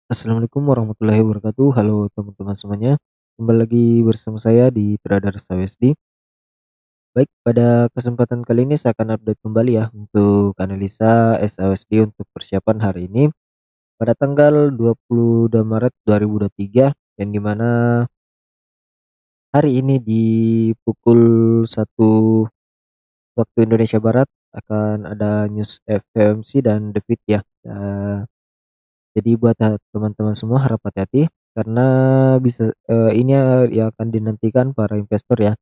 Assalamualaikum warahmatullahi wabarakatuh. Halo teman-teman semuanya. Kembali lagi bersama saya di Traders AUSD. Baik, pada kesempatan kali ini saya akan update kembali ya untuk analisa SAUSD untuk persiapan hari ini pada tanggal 22 Maret 2023, yang dimana hari ini di pukul 1 waktu Indonesia Barat akan ada news FOMC dan The Fed ya. Jadi buat teman-teman semua harap hati-hati karena ini yang akan dinantikan para investor ya.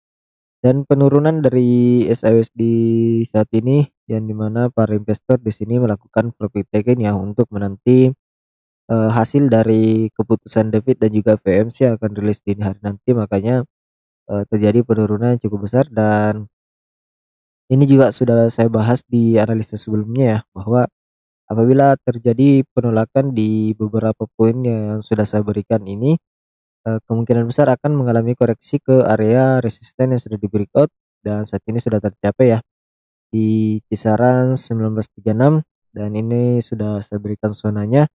Dan penurunan dari SAUSD saat ini yang dimana para investor di sini melakukan profit taking ya untuk menanti hasil dari keputusan The Fed dan juga FOMC yang akan rilis di hari nanti. Makanya terjadi penurunan yang cukup besar, dan ini juga sudah saya bahas di analisis sebelumnya ya, bahwa apabila terjadi penolakan di beberapa poin yang sudah saya berikan ini, kemungkinan besar akan mengalami koreksi ke area resisten yang sudah di breakout, dan saat ini sudah tercapai ya di kisaran 1936, dan ini sudah saya berikan zonanya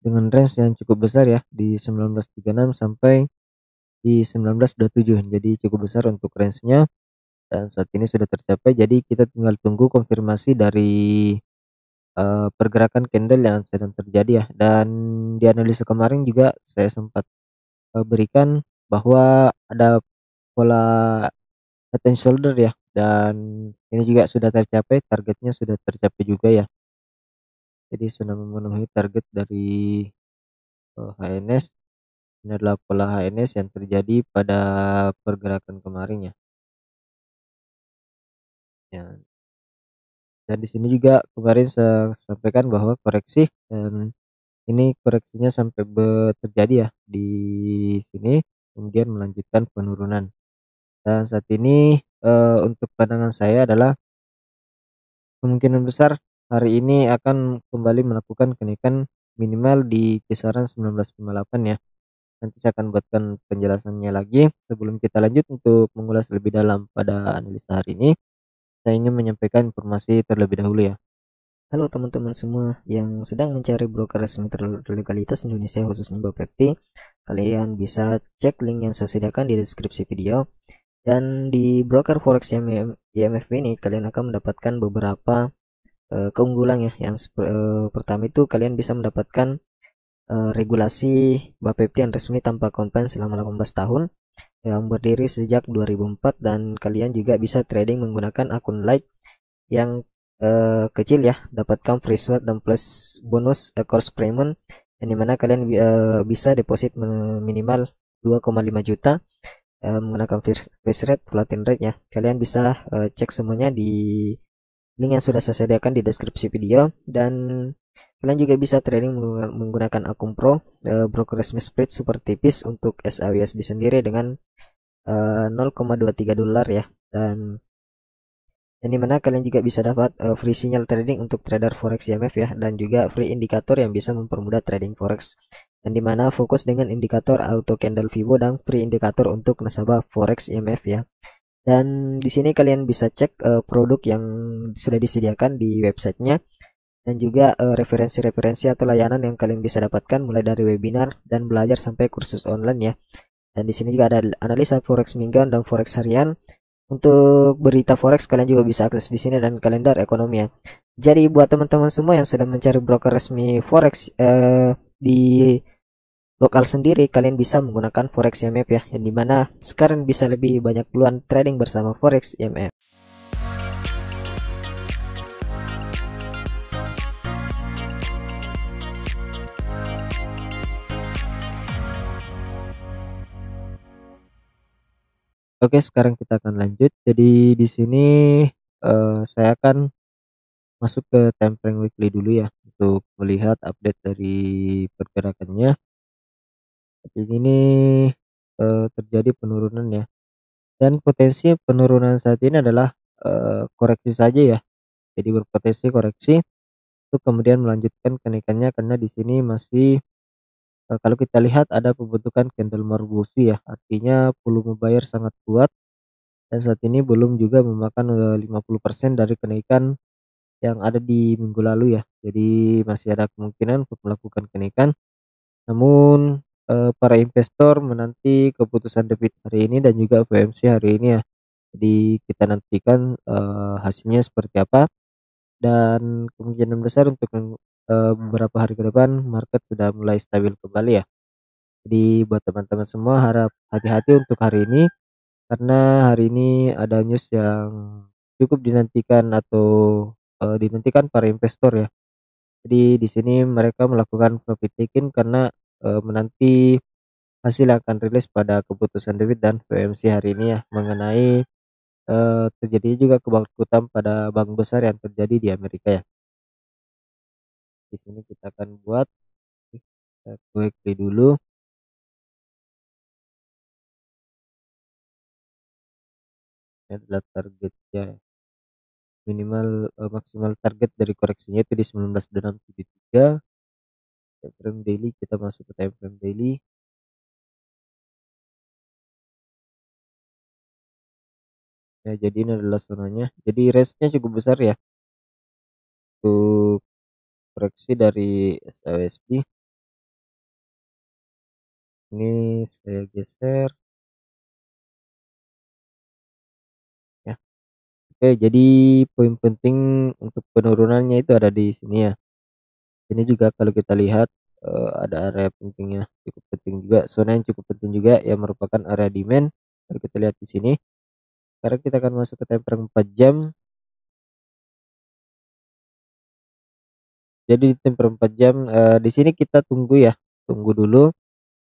dengan range yang cukup besar ya di 1936 sampai di 1927. Jadi cukup besar untuk range-nya, dan saat ini sudah tercapai. Jadi kita tinggal tunggu konfirmasi dari pergerakan candle yang sedang terjadi ya. Dan di analisa kemarin juga saya sempat berikan bahwa ada pola head and shoulder ya, dan ini juga sudah tercapai, targetnya sudah tercapai juga ya. Jadi sudah memenuhi target dari HNS. Ini adalah pola HNS yang terjadi pada pergerakan kemarin ya. Ya, dan di sini juga kemarin saya sampaikan bahwa koreksi, dan ini koreksinya sampai terjadi ya di sini, kemudian melanjutkan penurunan. Dan saat ini untuk pandangan saya adalah kemungkinan besar hari ini akan kembali melakukan kenaikan minimal di kisaran 1958 ya. Nanti saya akan buatkan penjelasannya lagi. Sebelum kita lanjut untuk mengulas lebih dalam pada analisa hari ini, saya ingin menyampaikan informasi terlebih dahulu ya. Halo teman-teman semua yang sedang mencari broker resmi berlegalitas Indonesia khususnya Bapepti. Kalian bisa cek link yang saya sediakan di deskripsi video. Dan di broker forex IMF ini kalian akan mendapatkan beberapa keunggulan ya. Yang pertama itu kalian bisa mendapatkan regulasi Bapepti yang resmi tanpa compliance selama 18 tahun yang berdiri sejak 2004, dan kalian juga bisa trading menggunakan akun Lite yang kecil ya, dapatkan free swap dan plus bonus course premium, yang dimana kalian bisa deposit minimal 2,5 juta menggunakan freeze rate, floating rate ya. Kalian bisa cek semuanya di link yang sudah saya sediakan di deskripsi video. Dan kalian juga bisa trading menggunakan akun pro broker resmi spread super tipis untuk SAUSD sendiri dengan 0,23 dolar ya. Dan yang dimana kalian juga bisa dapat free sinyal trading untuk trader forex IMF ya, dan juga free indikator yang bisa mempermudah trading forex, dan dimana fokus dengan indikator auto candle Vivo dan free indikator untuk nasabah forex IMF ya. Dan di sini kalian bisa cek produk yang sudah disediakan di websitenya, dan juga referensi-referensi atau layanan yang kalian bisa dapatkan mulai dari webinar dan belajar sampai kursus online ya. Dan di sini juga ada analisa forex mingguan dan forex harian. Untuk berita forex kalian juga bisa akses di sini, dan kalender ekonomi ya. Jadi buat teman-teman semua yang sedang mencari broker resmi forex di lokal sendiri, kalian bisa menggunakan forex IMF ya, yang dimana sekarang bisa lebih banyak peluang trading bersama forex IMF. Oke, sekarang kita akan lanjut. Jadi di sini saya akan masuk ke time frame weekly dulu ya untuk melihat update dari pergerakannya. Jadi ini terjadi penurunan ya, dan potensi penurunan saat ini adalah koreksi saja ya. Jadi berpotensi koreksi untuk kemudian melanjutkan kenaikannya, karena di sini masih kalau kita lihat ada pembentukan candle Marbusi ya, artinya volume buyer sangat kuat, dan saat ini belum juga memakan 50% dari kenaikan yang ada di minggu lalu ya. Jadi masih ada kemungkinan untuk melakukan kenaikan. Namun para investor menanti keputusan The Fed hari ini dan juga FOMC hari ini ya. Jadi kita nantikan hasilnya seperti apa, dan kemungkinan besar untuk beberapa hari ke depan market sudah mulai stabil kembali ya. Jadi buat teman-teman semua harap hati-hati untuk hari ini, karena hari ini ada news yang cukup dinantikan atau dinantikan para investor ya. Jadi di sini mereka melakukan profit taking karena menanti hasil yang akan rilis pada keputusan The Fed dan FOMC hari ini ya, mengenai terjadi juga kebangkrutan pada bank besar yang terjadi di Amerika ya. Di sini kita akan buat, kita quickly dulu. Ini adalah targetnya, minimal maksimal target dari koreksinya itu di 19,673. Time frame daily, kita masuk ke time frame daily. Ya, jadi ini adalah zonanya. Jadi range-nya cukup besar ya untuk koreksi dari SLSD. Ini saya geser ya. Oke, jadi poin penting untuk penurunannya itu ada di sini ya. Ini juga kalau kita lihat ada area pentingnya, cukup penting juga, zona yang cukup penting juga yang merupakan area demand. Kalau kita lihat di sini, sekarang kita akan masuk ke time frame 4 jam. Jadi di time frame 4 jam di sini kita tunggu ya, tunggu dulu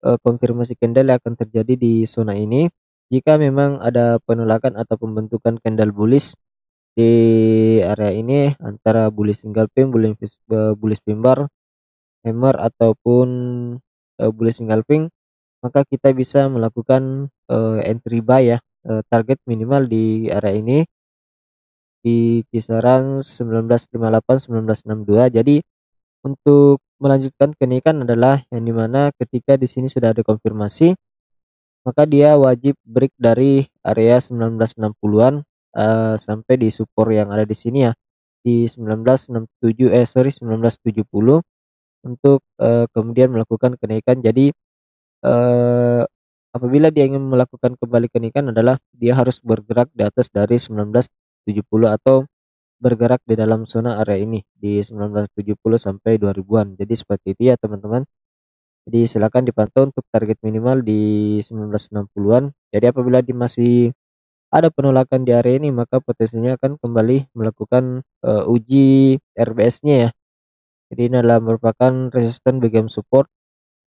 konfirmasi candle yang akan terjadi di zona ini. Jika memang ada penolakan atau pembentukan candle bullish di area ini antara bullish single pin, bullish pin bar, hammer ataupun bullish single pin, maka kita bisa melakukan entry buy ya. Target minimal di area ini di kisaran 1958 1962. Jadi untuk melanjutkan kenaikan adalah yang dimana ketika di sini sudah ada konfirmasi, maka dia wajib break dari area 1960-an sampai di support yang ada di sini ya, di 1970 untuk kemudian melakukan kenaikan. Jadi apabila dia ingin melakukan kembali kenaikan adalah dia harus bergerak di atas dari 1970 atau bergerak di dalam zona area ini di 1970 sampai 2000-an. Jadi seperti itu ya teman-teman. Jadi silakan dipantau untuk target minimal di 1960-an. Jadi apabila dia masih ada penolakan di area ini, maka potensinya akan kembali melakukan uji RBS-nya ya. Jadi ini adalah merupakan resisten bagian support.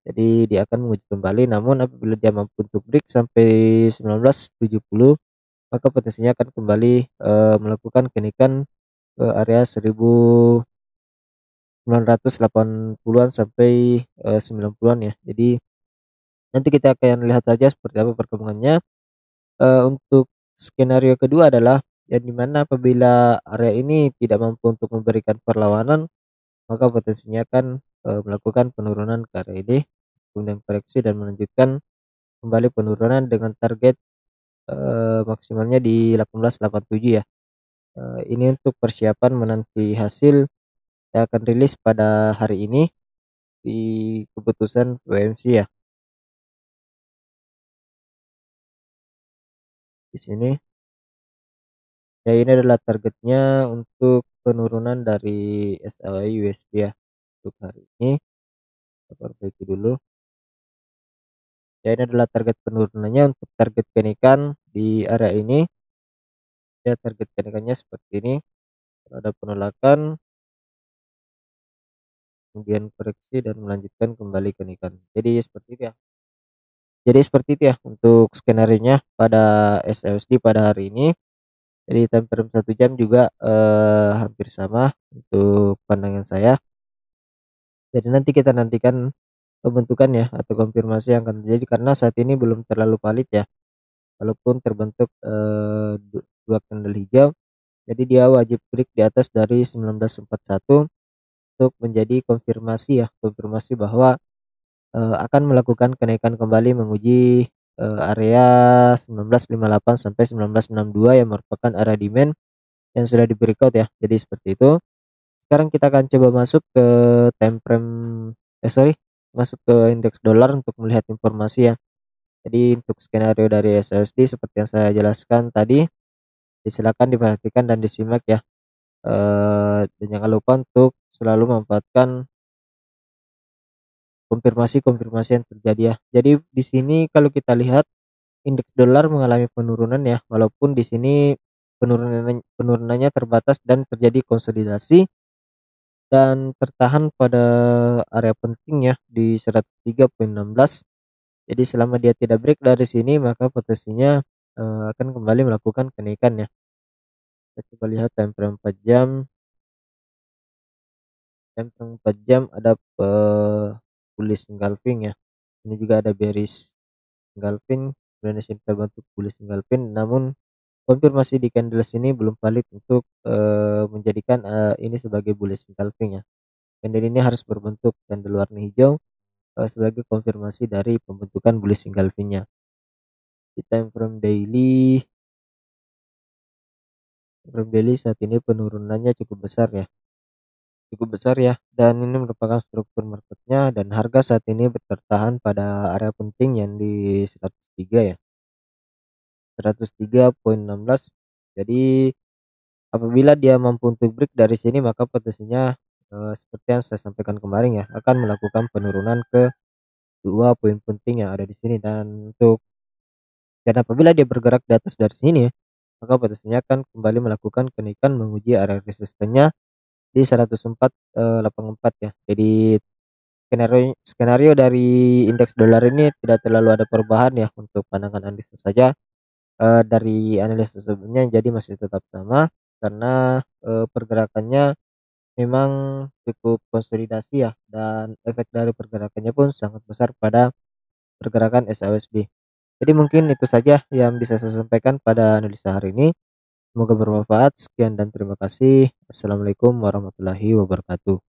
Jadi dia akan menguji kembali, namun apabila dia mampu untuk break sampai 1970, maka potensinya akan kembali melakukan kenaikan ke area 1980-an sampai 90-an ya. Jadi nanti kita akan lihat saja seperti apa perkembangannya. Untuk skenario kedua adalah yang dimana apabila area ini tidak mampu untuk memberikan perlawanan, maka potensinya akan melakukan penurunan ke area ini, kemudian koreksi dan melanjutkan kembali penurunan dengan target maksimalnya di 1887 ya. Ini untuk persiapan menanti hasil yang akan rilis pada hari ini di keputusan WMC ya. Di sini ya, ini adalah targetnya untuk penurunan dari SLI USD ya untuk hari ini. Kita perbaiki dulu. Ya, ini adalah target penurunannya. Untuk target kenaikan di area ini ya, target kenaikannya seperti ini. Kalau ada penolakan, kemudian koreksi dan melanjutkan kembali kenaikan. Jadi seperti itu ya. Jadi seperti itu ya untuk skenario-nya pada SLSD pada hari ini. Jadi time frame 1 jam juga hampir sama untuk pandangan saya. Jadi nanti kita nantikan pembentukan ya atau konfirmasi yang akan terjadi, karena saat ini belum terlalu valid ya. Walaupun terbentuk dua candle hijau, jadi dia wajib break di atas dari 1941 untuk menjadi konfirmasi ya, konfirmasi bahwa akan melakukan kenaikan kembali menguji area 1958 sampai 1962 yang merupakan area demand yang sudah di breakout ya. Jadi seperti itu. Sekarang kita akan coba masuk ke time frame sorry masuk ke indeks dolar untuk melihat informasi ya. Jadi untuk skenario dari SLSD seperti yang saya jelaskan tadi, silakan diperhatikan dan disimak ya. Dan jangan lupa untuk selalu memanfaatkan konfirmasi-konfirmasi yang terjadi ya. Jadi di sini kalau kita lihat indeks dolar mengalami penurunan ya, walaupun di sini penurunannya terbatas dan terjadi konsolidasi dan tertahan pada area penting ya di 103,16. Jadi selama dia tidak break dari sini maka potensinya akan kembali melakukan kenaikan ya. Kita coba lihat time frame 4 jam. Time frame 4 jam ada bullish engulfing ya. Ini juga ada bearish engulfing, Indonesian terbentuk bullish engulfing, namun konfirmasi di candles ini belum valid untuk menjadikan ini sebagai bullish engulfing ya. Candle ini harus berbentuk candle warna hijau sebagai konfirmasi dari pembentukan bullish engulfing-nya. Di time frame daily saat ini penurunannya cukup besar ya, dan ini merupakan struktur marketnya, dan harga saat ini bertahan pada area penting yang di 103 ya, 103,16. Jadi apabila dia mampu untuk break dari sini maka potensinya seperti yang saya sampaikan kemarin ya, akan melakukan penurunan ke dua poin penting yang ada di sini. Dan apabila dia bergerak di atas dari sini ya, maka potensinya akan kembali melakukan kenaikan menguji area resistennya di 104,84 ya. Jadi skenario dari indeks dolar ini tidak terlalu ada perubahan ya untuk pandangan analisa saja. Dari analisis sebelumnya jadi masih tetap sama, karena pergerakannya memang cukup konsolidasi ya, dan efek dari pergerakannya pun sangat besar pada pergerakan SAUSD. Jadi mungkin itu saja yang bisa saya sampaikan pada analisa hari ini. Semoga bermanfaat. Sekian dan terima kasih. Assalamualaikum warahmatullahi wabarakatuh.